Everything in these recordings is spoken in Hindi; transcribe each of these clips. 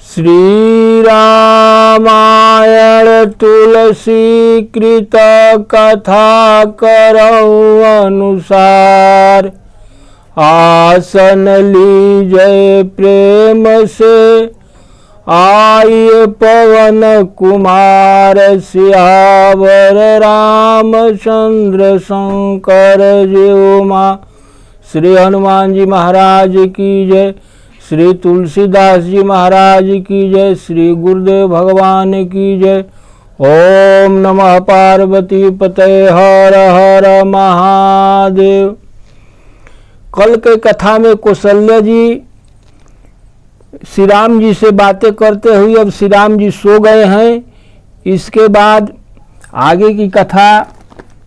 श्री रामायण तुलसी कृत कथा करौ अनुसार। आसन लीजय प्रेम से आइए पवन कुमार। सियावर रामचंद्र शंकर जी माँ। श्री हनुमान जी महाराज की जय। श्री तुलसीदास जी महाराज की जय। श्री गुरुदेव भगवान की जय। ओम नमः पार्वती पतये हर हर महादेव। कल के कथा में कौशल्या जी श्री राम जी से बातें करते हुए अब श्री राम जी सो गए हैं। इसके बाद आगे की कथा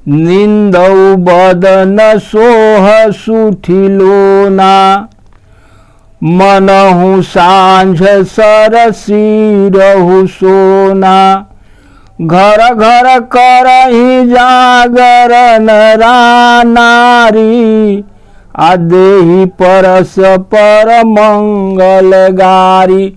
निंदौ बदन सोह सुठिलोना। मनहु सांझ सरसी रहु सोना। घर घर करहि जागरण नारी। आदेहि परस पर मंगल गारी।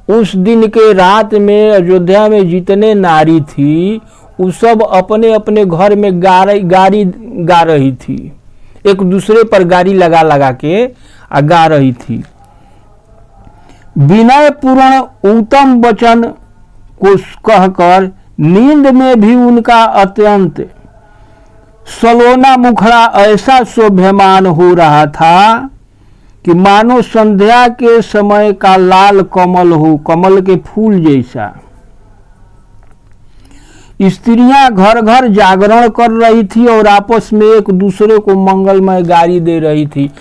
उस दिन के रात में अयोध्या में जितने नारी थी वो सब अपने अपने घर में गारी गा रही थी। एक दूसरे पर गारी लगा लगा के गा रही थी। विनय पूर्ण उत्तम वचन को कहकर नींद में भी उनका अत्यंत सलोना मुखड़ा ऐसा शोभ्यमान हो रहा था कि मानो संध्या के समय का लाल कमल हो, कमल के फूल जैसा। स्त्रियां घर घर जागरण कर रही थी और आपस में एक दूसरे को मंगलमय गारी दे रही थी।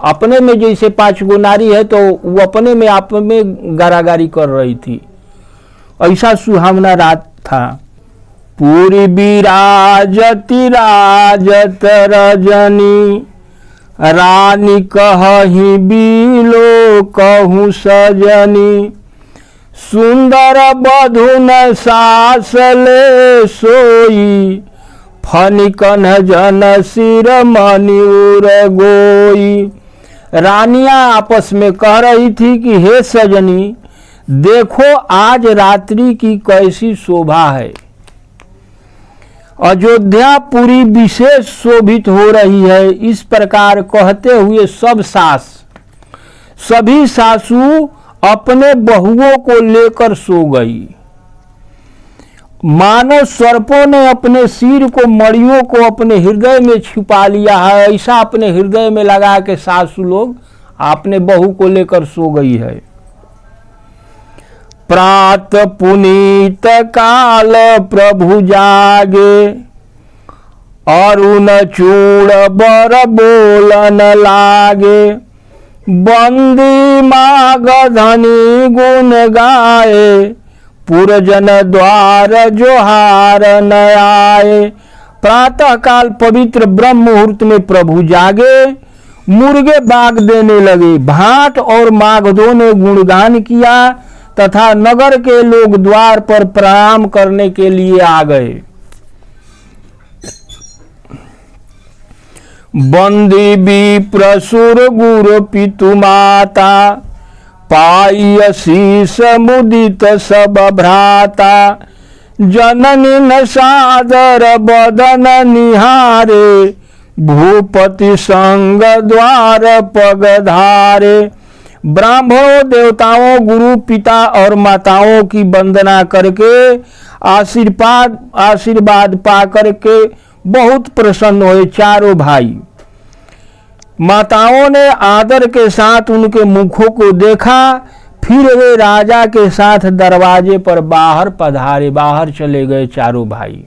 अपने में जैसे 5 गो नारी है तो वो अपने में आप में गारागारी कर रही थी। ऐसा सुहावना रात था। पूरी विराजती राजत रजनी। रानी कहहि बिलो कहूँ सजनी। सुंदर बधुन सास ले सोई। फनिकन जन सिर मयूर गोई। रानियां आपस में कह रही थी कि हे सजनी, देखो आज रात्रि की कैसी शोभा है। अयोध्या पूरी विशेष शोभित हो रही है। इस प्रकार कहते हुए सभी सासू अपने बहुओं को लेकर सो गई। मानो सर्पों ने अपने सिर को मड़ियों को अपने हृदय में छुपा लिया है, ऐसा अपने हृदय में लगा के सासू लोग अपने बहू को लेकर सो गई है। प्रात पुनीत काल प्रभु जागे। अरुण चूड़ बर बोलन लागे। बंदी माग धनी गुण गाए। पुरजन द्वार जोहार न आए। प्रातः काल पवित्र ब्रह्म मुहूर्त में प्रभु जागे। मुर्गे बाग देने लगे। भाट और मागधों ने गुणगान किया तथा नगर के लोग द्वार पर प्रणाम करने के लिए आ गए। बंदी विप्र सुर गुरु पितु माता। पाई शीस मुदित सब भ्राता। जननी न सादर बदन निहारे। भूपति संग द्वार पगधारे। ब्राह्मणों देवताओं गुरु पिता और माताओं की वंदना करके आशीर्वाद पा करके बहुत प्रसन्न हुए चारों भाई। माताओं ने आदर के साथ उनके मुखों को देखा। फिर वे राजा के साथ दरवाजे पर बाहर पधारे। बाहर चले गए चारों भाई।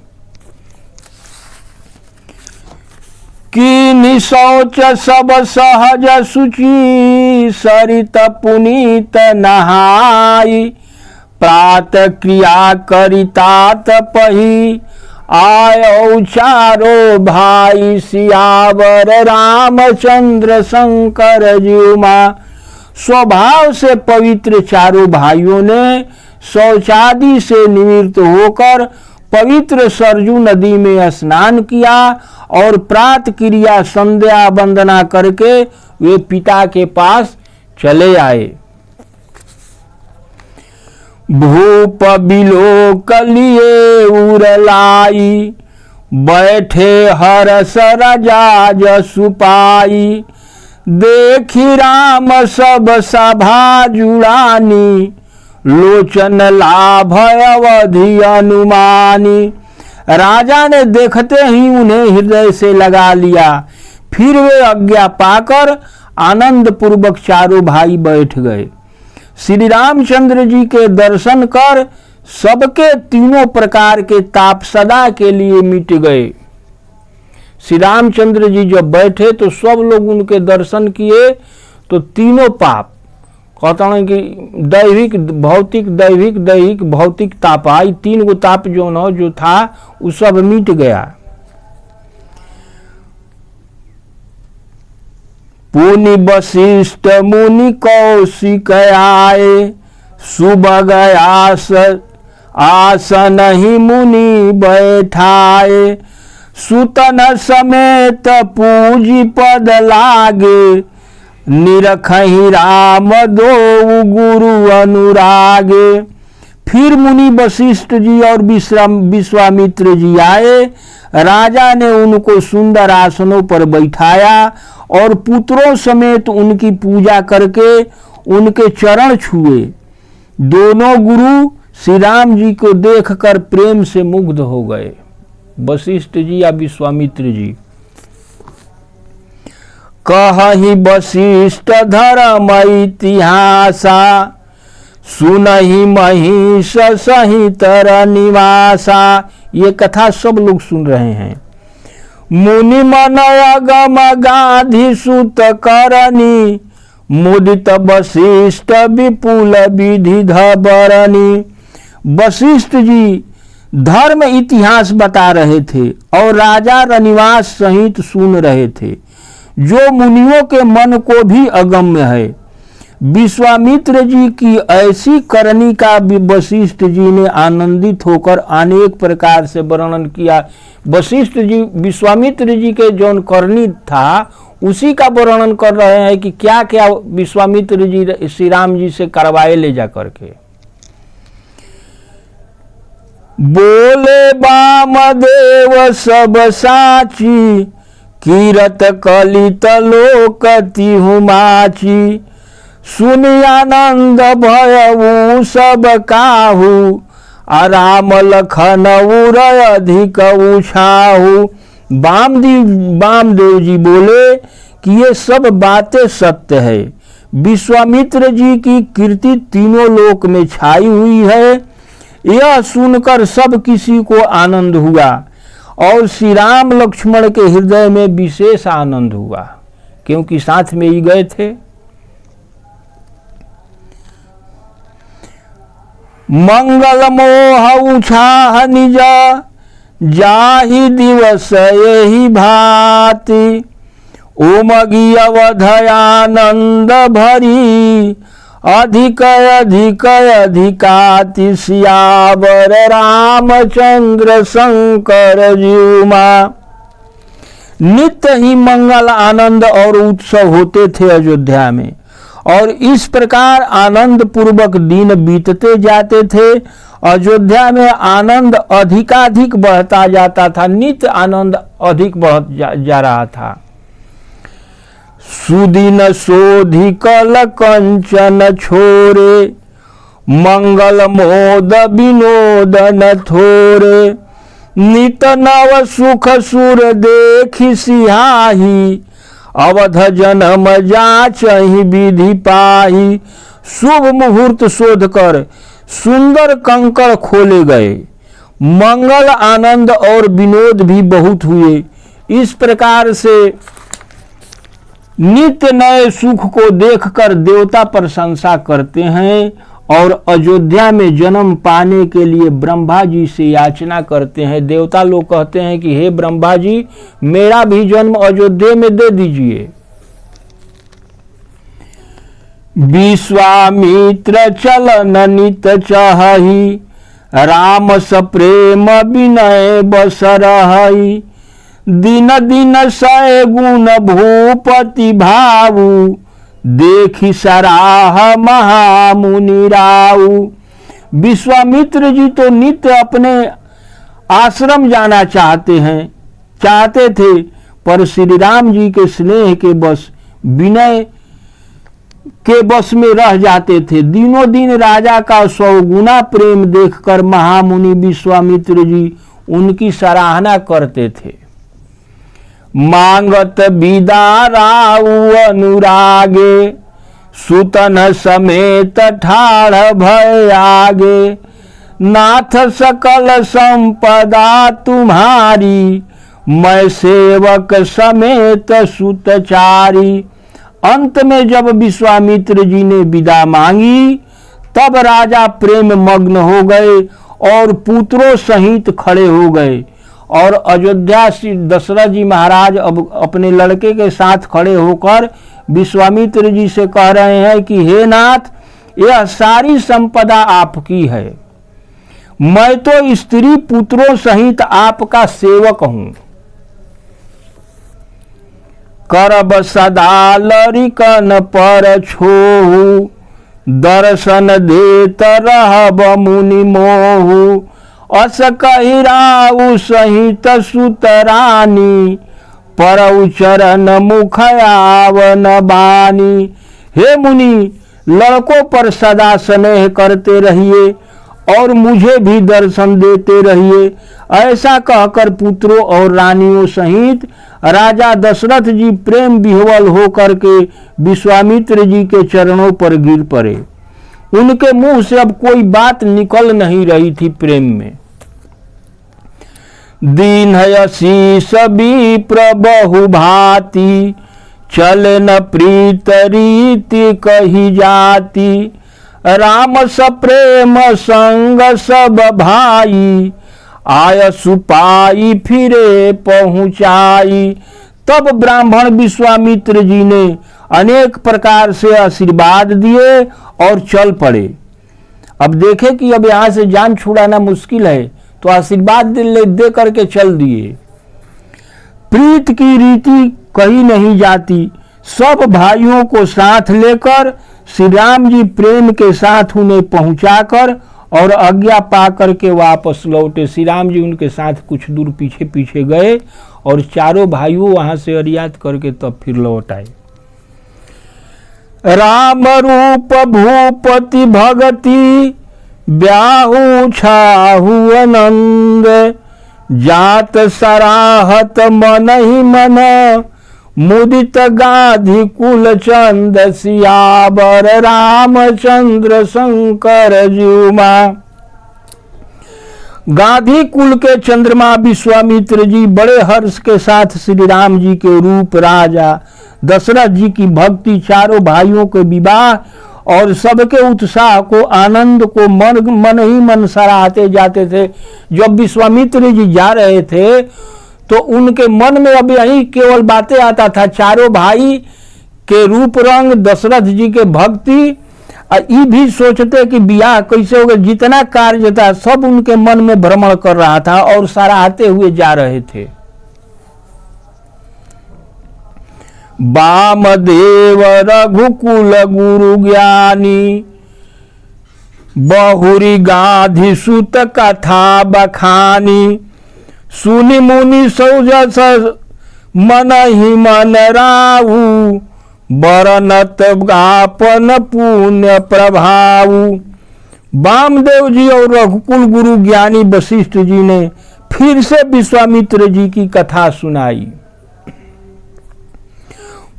की निशौच सब सहज सुचि। सरित पुनीत नहाई। प्रात क्रिया करितात पही। आयो चारो भाई। सियावर रामचंद्र शंकर जी माँ। स्वभाव से पवित्र चारों भाइयों ने शौचादि से निवृत्त होकर पवित्र सरजू नदी में स्नान किया और प्रात क्रिया संध्या वंदना करके वे पिता के पास चले आए। भूप बिलोक लिए उरलाई, बैठे हरस राजा जसु पाई। देखी राम सब सभा जुड़ानी, लोचन लाभ अवधि अनुमानी। राजा ने देखते ही उन्हें हृदय से लगा लिया। फिर वे आज्ञा पाकर आनंद पूर्वक चारों भाई बैठ गए। श्री रामचंद्र जी के दर्शन कर सबके तीनों प्रकार के ताप सदा के लिए मिट गए। श्री रामचंद्र जी जब बैठे तो सब लोग उनके दर्शन किए तो तीनों पाप, कहता है कि दैविक भौतिक दैविक दैहिक भौतिक ताप, आई तीन गो ताप जो था वो सब मिट गया। पुनि वशिष्ठ मुनि कौशिक आए, सुबह आसन ही मुनि बैठाए। सुतन समेत पूजी पद लागे, निरखहि राम दो गुरु अनुरागे। फिर मुनि वशिष्ठ जी और विश्वामित्र जी आए। राजा ने उनको सुंदर आसनों पर बैठाया और पुत्रों समेत उनकी पूजा करके उनके चरण छुए। दोनों गुरु श्री राम जी को देखकर प्रेम से मुग्ध हो गए, वशिष्ठ जी या विश्वामित्र जी। कहहि वशिष्ठ धर्म इतिहासा, सुनहि महिष सहितर निवासा। ये कथा सब लोग सुन रहे हैं। मुनि मन अगम गाधि सुत करनी, मुदित वशिष्ठ विपुल विधि धबरनी। वशिष्ठ जी धर्म इतिहास बता रहे थे और राजा रनिवास सहित सुन रहे थे, जो मुनियों के मन को भी अगम्य है। विश्वामित्र जी की ऐसी करनी का वशिष्ठ जी ने आनंदित होकर अनेक प्रकार से वर्णन किया। वशिष्ठ जी विश्वामित्र जी के जो करनी था उसी का वर्णन कर रहे हैं कि क्या क्या विश्वामित्र जी श्री राम जी से करवाए ले जा करके। बोले वामदेव सब साची, कीरत कलित लोकति हुमाची। सुनि आनंद भयऊ सब काहू, राम लखन उरय अधिक उछाहू। वामदेव जी बोले कि ये सब बातें सत्य है। विश्वामित्र जी की कीर्ति तीनों लोक में छाई हुई है। यह सुनकर सब किसी को आनंद हुआ और श्री राम लक्ष्मण के हृदय में विशेष आनंद हुआ, क्योंकि साथ में ही गए थे। मंगल मोह उछाह निज, जाहि दिवस यही भांति। उमगी अवधयानंद भरी, अधिक अधिक अधिकाति। सियावर रामचंद्र शंकर जीवा। नित्य ही मंगल आनंद और उत्सव होते थे अयोध्या में, और इस प्रकार आनंद पूर्वक दिन बीतते जाते थे। अयोध्या में आनंद अधिकाधिक बढ़ता जाता था, नित्य आनंद अधिक बढ़ जा रहा था। सुदिन शोधि कल कंचन छोरे, मंगल मोद विनोदन थोरे। नित नव सुख सुर देखि सिहाही, अवध जन्म जाचहि विधि पाही। शुभ मुहूर्त शोध कर सुंदर कंकड़ खोले गए, मंगल आनंद और विनोद भी बहुत हुए। इस प्रकार से नित्य नए सुख को देखकर देवता प्रशंसा करते हैं और अयोध्या में जन्म पाने के लिए ब्रह्मा जी से याचना करते हैं। देवता लोग कहते हैं कि हे ब्रह्मा जी, मेरा भी जन्म अयोध्या में दे दीजिए। विश्वामित्र चलन नित चाहि, राम सप्रेम विनय बस रहि। दिन दिन सय गुण भूपति भावु, देखि सराह महामुनि राउ। विश्वामित्र जी तो नित्य अपने आश्रम जाना चाहते थे, पर श्री राम जी के स्नेह के बस, विनय के बस में रह जाते थे। दिनों दिन राजा का 100 गुना प्रेम देखकर महामुनि विश्वामित्र जी उनकी सराहना करते थे। मांगत विदा राउ अनुरागे, सुतन समेत ठाड़ भय आगे, नाथ सकल संपदा तुम्हारी, मैं सेवक समेत सुतचारी। अंत में जब विश्वामित्र जी ने विदा मांगी, तब राजा प्रेम मग्न हो गए और पुत्रों सहित खड़े हो गए। और अयोध्या श्री दशरथ जी महाराज अब अपने लड़के के साथ खड़े होकर विश्वामित्र जी से कह रहे हैं कि हे नाथ, यह सारी संपदा आपकी है, मैं तो स्त्री पुत्रों सहित आपका सेवक हूं। करब सदा लरिकन पर छोहु, दर्शन देत रहब मुनि मोहु, अस कहि राउ सहित सुतरानी, परउ चरण मुख आवन बानी। हे मुनि, लड़कों पर सदा स्नेह करते रहिए और मुझे भी दर्शन देते रहिए। ऐसा कहकर पुत्रों और रानियों सहित राजा दशरथ जी प्रेम विह्वल होकर के विश्वामित्र जी के चरणों पर गिर पड़े। उनके मुंह से अब कोई बात निकल नहीं रही थी प्रेम में। दीन शीस विप्र बहु भांति, चले न प्रीत रीति कही जाति, राम सप्रेम संग सब भाई, आय सुपाई फिरे पहुंचाई। तब ब्राह्मण विश्वामित्र जी ने अनेक प्रकार से आशीर्वाद दिए और चल पड़े। अब देखे कि अब यहां से जान छुड़ाना मुश्किल है, तो आशीर्वाद दे करके चल दिए। प्रीत की रीति कही नहीं जाती, सब भाइयों को साथ लेकर श्री राम जी प्रेम के साथ उन्हें पहुंचाकर और आज्ञा पा करके वापस लौटे। श्री राम जी उनके साथ कुछ दूर पीछे पीछे गए और चारों भाइयों वहां से अरियात करके तब फिर लौट आए। राम रूप भूपति भगति, ब्याहु छाहु आनंद, जात सराहत मन ही मन, मुदित गाधि कुल चंद, सियावर रामचंद्र शंकर जुमा। गाधी कुल के चंद्रमा विश्वामित्र जी बड़े हर्ष के साथ श्री राम जी के रूप, राजा दशरथ जी की भक्ति, चारों भाइयों के विवाह और सबके उत्साह को, आनंद को मन ही मन सराहते जाते थे। जब विश्वामित्र जी जा रहे थे तो उनके मन में अब यही केवल बातें आता था, चारों भाई के रूप रंग, दशरथ जी के भक्ति, ये भी सोचते कि ब्याह कैसे होगा। जितना कार्य था सब उनके मन में भ्रमण कर रहा था और सराहते हुए जा रहे थे। वामदेव रघुकुल गुरु ज्ञानी, बहुरी गाधि सुत कथा बखानी, सुनि मुनि सौजस मन ही मन राहु, बरनत आपन पुण्य प्रभाऊ। वामदेव जी और रघुकुल गुरु ज्ञानी वशिष्ठ जी ने फिर से विश्वामित्र जी की कथा सुनाई।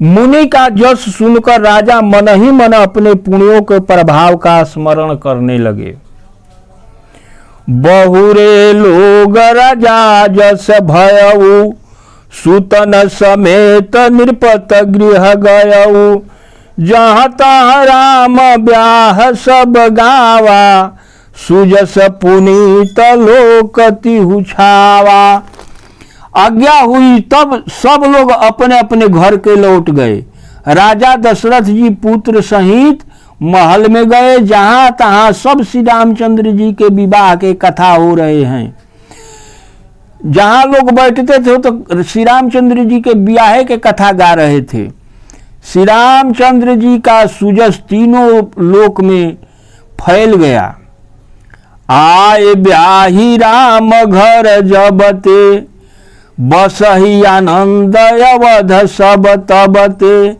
मुनि का जस सुनकर राजा मन ही मन अपने पुण्यों के प्रभाव का स्मरण करने लगे। बहुरे लोग राजा जस भयऊ, सुतन समेत नृपत गृह गयऊ, जहाँ तहाँ राम ब्याह सब गावा, सुजस पुनीत लोकति हुछावा। आज्ञा हुई तब सब लोग अपने अपने घर के लौट गए। राजा दशरथ जी पुत्र सहित महल में गए, जहां तहां सब श्री रामचंद्र जी के विवाह के कथा हो रहे हैं। जहां लोग बैठते थे तो श्री रामचंद्र जी के ब्याह के कथा गा रहे थे। श्री रामचंद्र जी का सुजस तीनों लोक में फैल गया। आए ब्याही राम घर जबते, बसहि आनंद अवध सब तबते।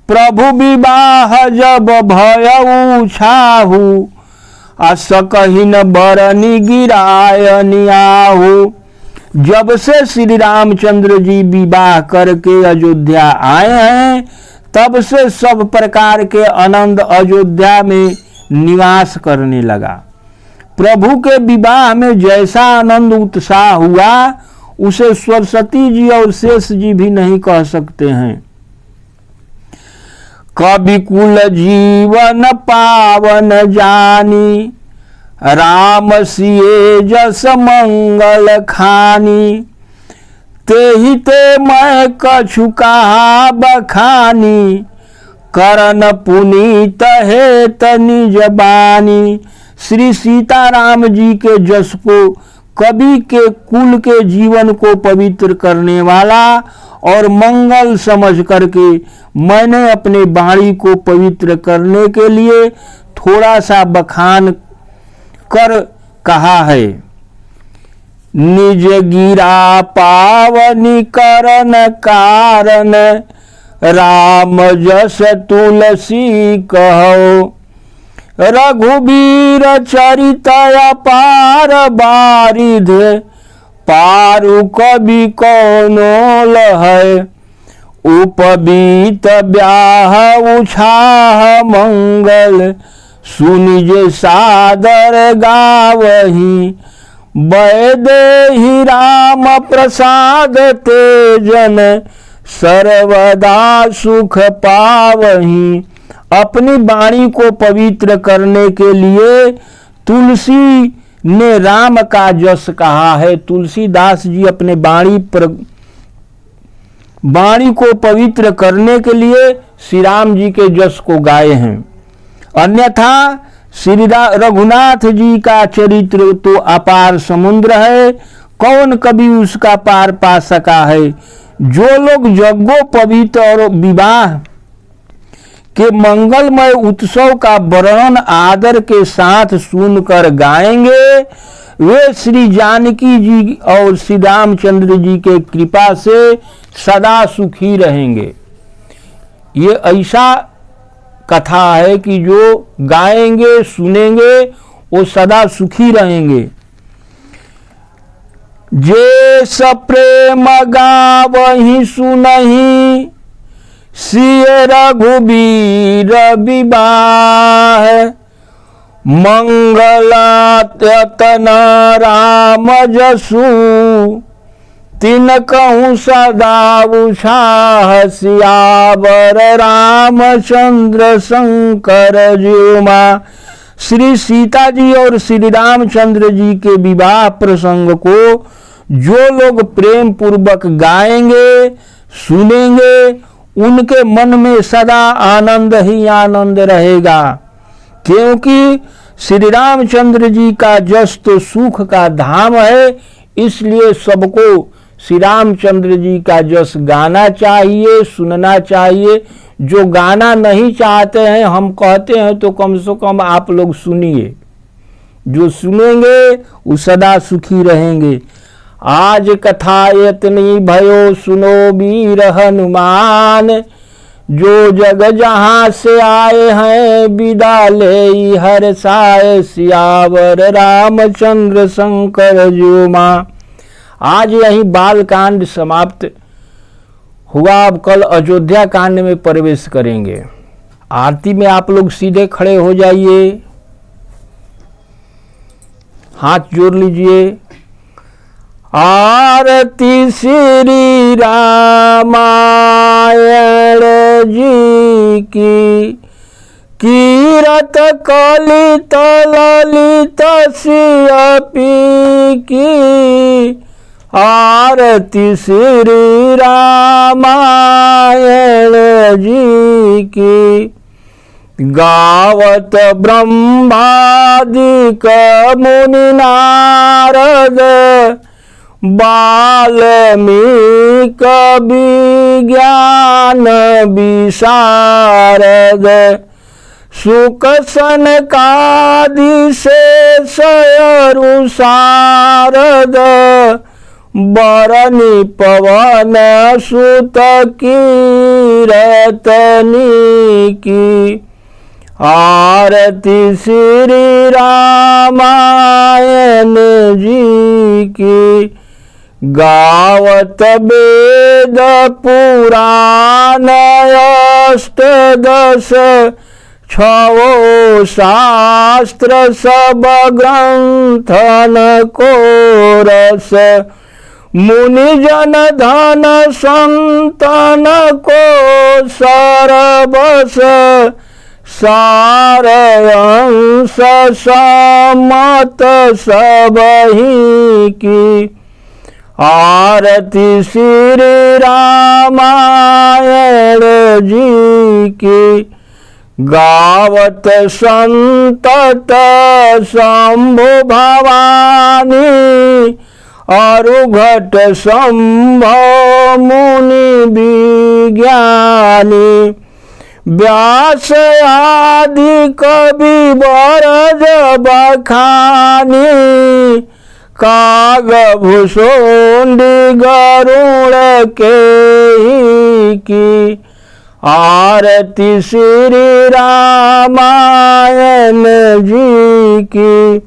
प्रभु विवाह जब भयउ छाहु, सकहि न बरनी गिराय नियाहु। जब से श्री रामचंद्र जी विवाह करके अयोध्या आए हैं, तब से सब प्रकार के आनंद अयोध्या में निवास करने लगा। प्रभु के विवाह में जैसा आनंद उत्साह हुआ, उसे सरस्वती जी और शेष जी भी नहीं कह सकते हैं। कवि कुल जीवन पावन जानी, राम सिए जस मंगल खानी। तेहि ते मैं कछु कहा बखानी, करन पुनीत हेत निज बानी। श्री सीताराम जी के जस को, कवि के कुल के जीवन को पवित्र करने वाला और मंगल समझ करके मैंने अपने वाणी को पवित्र करने के लिए थोड़ा सा बखान कर कहा है। निज गिरा पावनी करन कारण, राम जस तुलसी कहो। रघुबीर चरित अपार बारिध, पारु कवि कौनो लहै। उपबीत ब्याह उछाह मंगल, सुनिज सादर गावही। वैदेही राम प्रसाद तेजन, सर्वदा सुख पावही। अपनी वाणी को पवित्र करने के लिए तुलसी ने राम का जस कहा है। तुलसीदास जी अपने वाणी को पवित्र करने के लिए श्री राम जी के जस को गाए हैं। अन्यथा श्री रघुनाथ जी का चरित्र तो अपार समुद्र है, कौन कभी उसका पार पा सका है। जो लोग यज्ञोपवीत और विवाह के मंगलमय उत्सव का वर्णन आदर के साथ सुनकर गाएंगे, वे श्री जानकी जी और श्री रामचंद्र जी के कृपा से सदा सुखी रहेंगे। ये ऐसा कथा है कि जो गाएंगे सुनेंगे वो सदा सुखी रहेंगे। जे सप्रेम गावहि सुनहि, सिय रघुबीर विवाह। मंगलात्यतन राम जसु, तिन कहूँ सदा उछाह। सियावर रामचंद्र शंकर जीमा। श्री सीता जी और श्री रामचंद्र जी के विवाह प्रसंग को जो लोग प्रेम पूर्वक गाएंगे सुनेंगे, उनके मन में सदा आनंद ही आनंद रहेगा। क्योंकि श्री रामचंद्र जी का जस तो सुख का धाम है, इसलिए सबको श्री रामचंद्र जी का जस गाना चाहिए, सुनना चाहिए। जो गाना नहीं चाहते हैं, हम कहते हैं तो कम से कम आप लोग सुनिए। जो सुनेंगे वो सदा सुखी रहेंगे। आज कथा इतनी भयो सुनो वीर हनुमान, जो जग जहाँ से आए हैं विदा ले हर साय। सियावर रामचंद्र शंकर जीमा। आज यही बाल कांड समाप्त हुआ। अब कल अयोध्या कांड में प्रवेश करेंगे। आरती में आप लोग सीधे खड़े हो जाइए, हाथ जोड़ लीजिए। आरती श्री रामायण जी की, कीरत कलित ललित सियपी की। आरती श्री रामायण जी की, गावत ब्रह्मादिक मुनि नारद। वाल्मीकि विज्ञान विशारद। सुख सनकादि शेष अरु शारद बरनी पवन सुत कीरतनी की। आरती श्री रामायण जी की। गावत वेद पुराण अष्टदश छवो शास्त्र सब ग्रंथन को रस। मुनि जन धन संतन को सरबस। सारंश सम्मत सबही की। आरती श्री रामायण जी की। गावत संतत शंभु भवानी अरुघट संभव मुनि विज्ञानी। व्यास आदि कवि बरज बखानी। काग भूषुंडी गरुड़ के की। आरती श्री रामायण जी की।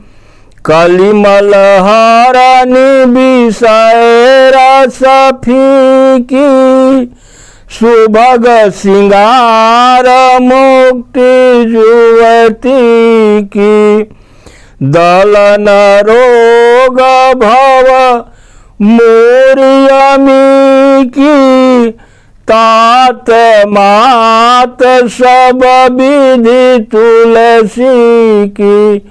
कलिमल हरनि विषय रस फीकी। सुभग सिंगार मुक्ति जुवती की। दलन रोग भव मोरियमी की। तात मात सब विधि तुलसी की।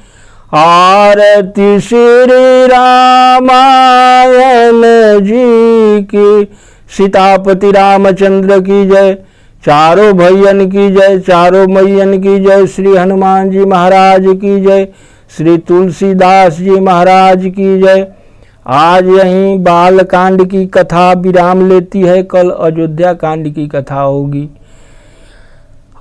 आरती श्री रामायण जी की। सीतापति रामचंद्र की जय। चारों भैयन की जय। चारों मैयन की जय। श्री हनुमान जी महाराज की जय। श्री तुलसीदास जी महाराज की जय। आज यहीं बाल कांड की कथा विराम लेती है। कल अयोध्या कांड की कथा होगी।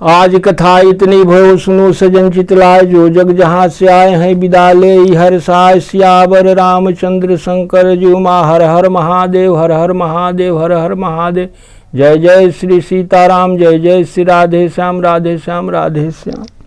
आज कथा इतनी भयो सुनो सजन चितलाय। जो जग जहाँ से आए हैं विदा ले हर साय। सियावर रामचंद्र शंकर जी उमा। हर हर महादेव हर हर महादेव हर हर महादेव। जय जय श्री सीताराम। जय जय श्री राधे श्याम राधे श्याम राधे श्याम।